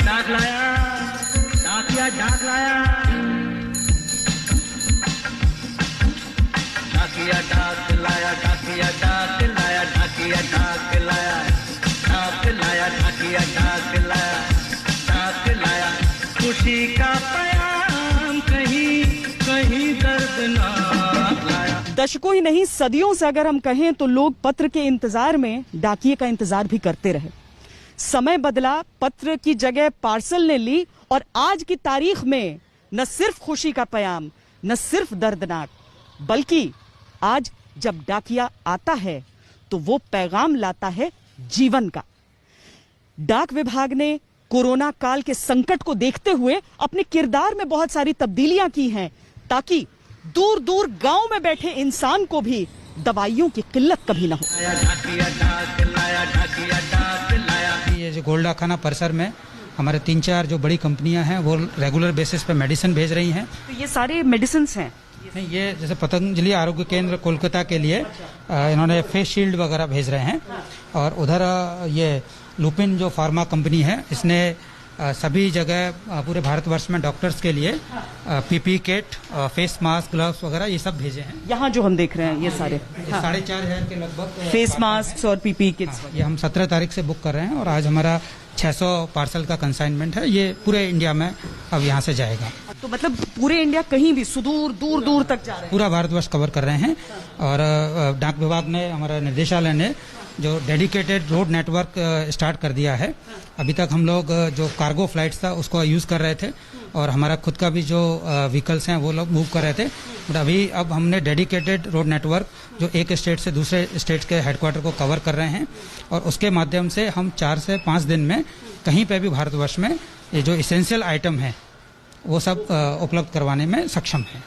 डाक लाया, डाकिया डाक लाया, डाकिया डाक लाया, डाकिया डाक लाया, डाकिया डाक लाया, डाक लाया, डाकिया डाक लाया, डाक लाया, खुशी का पैगाम कहीं कहीं दर्दनाक लाया। दशकों ही नहीं सदियों से अगर हम कहें तो लोग पत्र के इंतजार में डाकिये का इंतजार भी करते रहे। समय बदला, पत्र की जगह पार्सल ने ली और आज की तारीख में न सिर्फ खुशी का पैगाम, न सिर्फ दर्दनाक, बल्कि आज जब डाकिया आता है तो वो पैगाम लाता है जीवन का। डाक विभाग ने कोरोना काल के संकट को देखते हुए अपने किरदार में बहुत सारी तब्दीलियां की हैं ताकि दूर दूर गांव में बैठे इंसान को भी दवाइयों की किल्लत कभी ना हो। ये जो गोल्डाखाना परिसर में हमारे 3-4 जो बड़ी कंपनियां हैं वो रेगुलर बेसिस पे मेडिसिन भेज रही हैं। तो ये सारे मेडिसिन हैं? नहीं, ये जैसे पतंजलि आरोग्य केंद्र कोलकाता के लिए इन्होंने फेस शील्ड वगैरह भेज रहे हैं, और उधर ये लुपिन जो फार्मा कंपनी है इसने सभी जगह पूरे भारतवर्ष में डॉक्टर्स के लिए PP kit, face mask, gloves वगैरह ये सब भेजे हैं। यहाँ जो हम देख रहे हैं ये सारे 4,500 के लगभग फेस मास्क और पीपी किट्स। ये हम 17 तारीख से बुक कर रहे हैं और आज हमारा 600 पार्सल का कंसाइनमेंट है। ये पूरे इंडिया में अब यहाँ से जाएगा। तो मतलब पूरे इंडिया कहीं भी सुदूर दूर दूर तक जा रहे हैं? पूरा भारतवर्ष कवर कर रहे हैं। और डाक विभाग ने, हमारा निर्देशालय ने जो डेडिकेटेड रोड नेटवर्क स्टार्ट कर दिया है। अभी तक हम लोग जो कार्गो फ्लाइट्स था उसको यूज कर रहे थे और हमारा खुद का भी जो व्हीकल्स हैं वो लोग मूव कर रहे थे, बट अभी अब हमने डेडिकेटेड रोड नेटवर्क जो एक स्टेट से दूसरे स्टेट के हेडक्वार्टर को कवर कर रहे हैं, और उसके माध्यम से हम 4 से 5 दिन में कहीं पे भी भारतवर्ष में ये जो इसेंशियल आइटम है वो सब उपलब्ध करवाने में सक्षम है।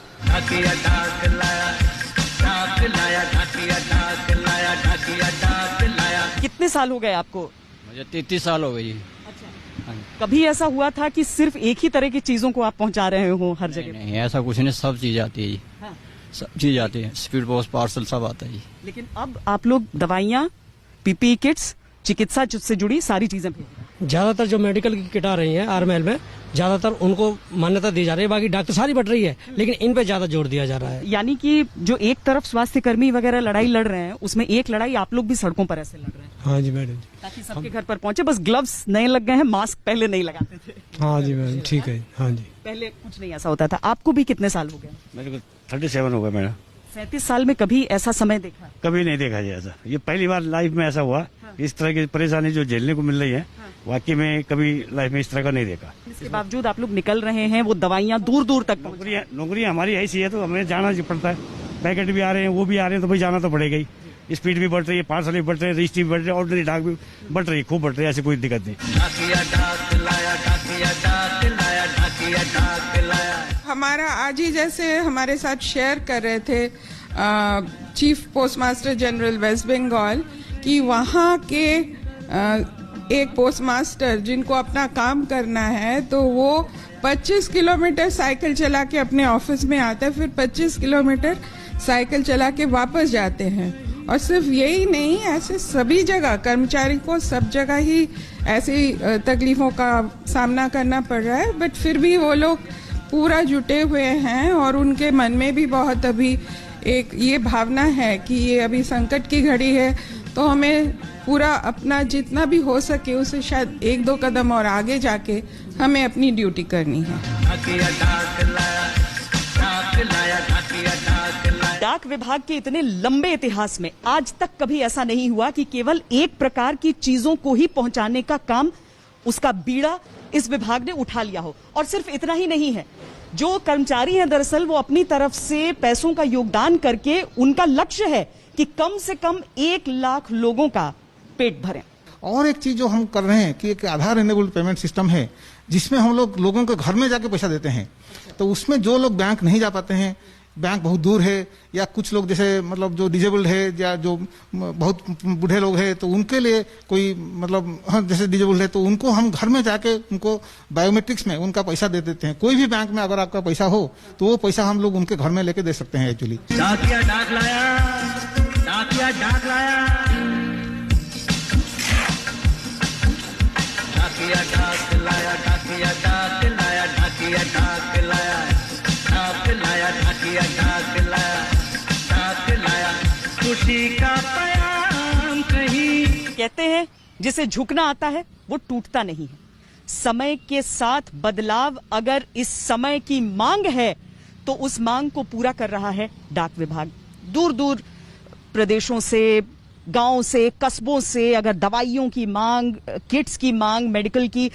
कितने साल हो गए आपको? मुझे 33 साल हो गई। अच्छा। कभी ऐसा हुआ था कि सिर्फ एक ही तरह की चीजों को आप पहुंचा रहे हो हर जगह? नहीं, ऐसा कुछ नहीं, सब चीज आती है जी। हाँ। सब चीज आती है, स्पीड पोस्ट, पार्सल सब आता है जी। लेकिन अब आप लोग दवाइयाँ, पीपी किट्स, चिकित्सा से जुड़ी सारी चीजें भेज रहे हैं। ज्यादातर जो मेडिकल की किट आ रही है आरएमएल में, ज्यादातर उनको मान्यता दी जा रही है। बाकी डॉक्टर सारी बढ़ रही है, लेकिन इन पे ज्यादा जोर दिया जा रहा है। यानी कि जो एक तरफ स्वास्थ्य कर्मी वगैरह लड़ाई लड़ रहे हैं, उसमें एक लड़ाई आप लोग भी सड़कों पर ऐसे लड़ रहे हैं। हाँ जी मैडम, ताकि सबके घर पर पहुंचे। बस ग्लव्स नए लग गए हैं, मास्क पहले नहीं लगाते थे। हाँ जी मैडम, ठीक है। हाँ जी, पहले कुछ नहीं ऐसा होता था। आपको भी कितने साल हो गए? मेरे को 37 हो गया मेरा। 37 साल में कभी ऐसा समय देखा? कभी नहीं देखा जी ऐसा। ये पहली बार लाइफ में ऐसा हुआ। हाँ। इस तरह की परेशानी जो झेलने को मिल रही है, हाँ। वाकई में कभी लाइफ में इस तरह का नहीं देखा। इसके बावजूद आप लोग निकल रहे हैं, वो दवाइयाँ दूर दूर तक। नौकरी हमारी ऐसी है तो हमें जाना पड़ता है। पैकेट भी आ रहे हैं, वो भी आ रहे हैं, तो भाई जाना तो पड़ेगा ही। स्पीड भी बढ़ रही है, पार्सल भी बढ़ रहे हैं, रजिस्ट्री भी बढ़ रही है, ऑर्डिनरी डाक भी बढ़ रही है, खूब बढ़ रही है। ऐसी कोई दिक्कत नहीं। हमारा आज ही जैसे हमारे साथ शेयर कर रहे थे chief post master general west Bengal कि वहाँ के एक पोस्ट मास्टर जिनको अपना काम करना है तो वो 25 किलोमीटर साइकिल चला के अपने ऑफिस में आते हैं, फिर 25 किलोमीटर साइकिल चला के वापस जाते हैं। और सिर्फ यही नहीं, ऐसे सभी जगह कर्मचारी को सब जगह ही ऐसी तकलीफों का सामना करना पड़ रहा है, बट फिर भी वो लोग पूरा जुटे हुए हैं और उनके मन में भी बहुत अभी एक ये भावना है कि ये अभी संकट की घड़ी है, तो हमें पूरा अपना जितना भी हो सके उसे शायद 1-2 कदम और आगे जाके हमें अपनी ड्यूटी करनी है। डाक विभाग के इतने लंबे इतिहास में आज तक कभी ऐसा नहीं हुआ कि केवल एक प्रकार की चीजों को ही पहुंचाने का काम, उसका बीड़ा इस विभाग ने उठा लिया हो। और सिर्फ इतना ही नहीं है, जो कर्मचारी हैं दरअसल वो अपनी तरफ से पैसों का योगदान करके उनका लक्ष्य है कि कम से कम 1 लाख लोगों का पेट भरें। और एक चीज जो हम कर रहे हैं कि एक आधार इनेबल्ड पेमेंट सिस्टम है जिसमें हम लोग लोगों के घर में जाके पैसा देते हैं। तो उसमें जो लोग बैंक नहीं जा पाते हैं, बैंक बहुत दूर है, या कुछ लोग जैसे मतलब जो डिजेबल्ड है या जो बहुत बूढ़े लोग हैं, तो उनके लिए कोई मतलब जैसे डिजेबल्ड है तो उनको हम घर में जाके उनको बायोमेट्रिक्स में उनका पैसा दे देते हैं। कोई भी बैंक में अगर आपका पैसा हो तो वो पैसा हम लोग उनके घर में लेके दे सकते हैं। एक्चुअली डाकिया डाक लाया, डाकिया डाक लाया, डाकिया डाक लाया, कहते हैं जिसे झुकना आता है वो टूटता नहीं है। समय के साथ बदलाव अगर इस समय की मांग है तो उस मांग को पूरा कर रहा है डाक विभाग। दूर दूर प्रदेशों से, गांव से, कस्बों से अगर दवाइयों की मांग, किट्स की मांग, मेडिकल की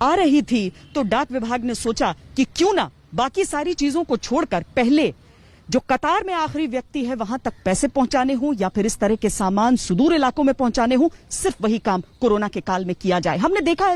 आ रही थी तो डाक विभाग ने सोचा कि क्यों ना बाकी सारी चीजों को छोड़कर पहले जो कतार में आखिरी व्यक्ति है वहां तक पैसे पहुंचाने हों या फिर इस तरह के सामान सुदूर इलाकों में पहुंचाने हों, सिर्फ वही काम कोरोना के काल में किया जाए। हमने देखा है